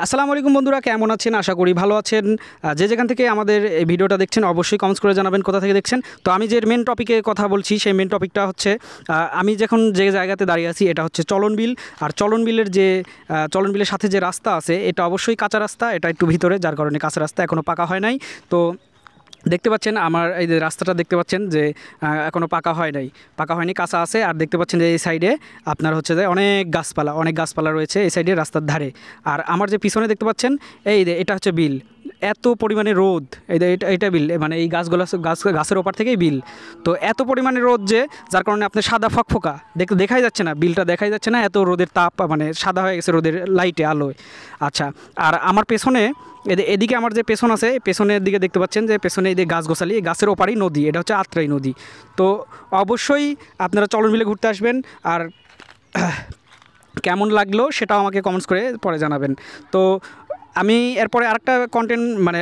আসসালামু আলাইকুম বন্ধুরা, কেমন আছেন? আশা করি ভালো আছেন। যে যেখান থেকে আমাদের এই ভিডিওটা দেখছেন অবশ্যই কমেন্টস করে জানাবেন কোথা থেকে দেখছেন। তো আমি যে মেন টপিকে কথা বলছি সেই মেন টপিকটা হচ্ছে আমি যখন যে জায়গাতে দাঁড়িয়ে আছি এটা হচ্ছে চলন বিল। আর চলন বিলের চলন বিলের সাথে যে রাস্তা আছে এটা অবশ্যই কাঁচা রাস্তা, এটা একটু ভিতরে, যার কারণে কাঁচা রাস্তা এখনও পাকা হয় নাই। তো দেখতে পাচ্ছেন আমার এই যে রাস্তাটা দেখতে পাচ্ছেন যে এখনও পাকা হয় নাই, পাকা হয়নি, কাঁচা আছে। আর দেখতে পাচ্ছেন যে এই সাইডে আপনার হচ্ছে যে অনেক গাছপালা রয়েছে এই সাইডে রাস্তার ধারে। আর আমার যে পিছনে দেখতে পাচ্ছেন এই যে এটা হচ্ছে বিল। এত পরিমাণে রোদ, এটা বিল, মানে এই গাছের ওপার থেকেই বিল। তো এত পরিমাণে রোদ যে যার কারণে আপনার সাদা ফকফকা দেখাই যাচ্ছে না, বিলটা দেখাই যাচ্ছে না, এত রোদের তাপ, মানে সাদা হয়ে গেছে রোদের লাইটে, আলোয়। আচ্ছা, আর আমার পেছনে এদিকে আমার যে পেছন আছে, পেছনের দিকে দেখতে পাচ্ছেন যে পেছনে এই যে গাছগাছালি, গাছের ওপারেই নদী, এটা হচ্ছে আত্রাই নদী। তো অবশ্যই আপনারা চলন বিলে ঘুরতে আসবেন। আর কেমন লাগলো সেটাও আমাকে কমেন্টস করে পরে জানাবেন। তো আমি এরপরে আরেকটা কন্টেন্ট, মানে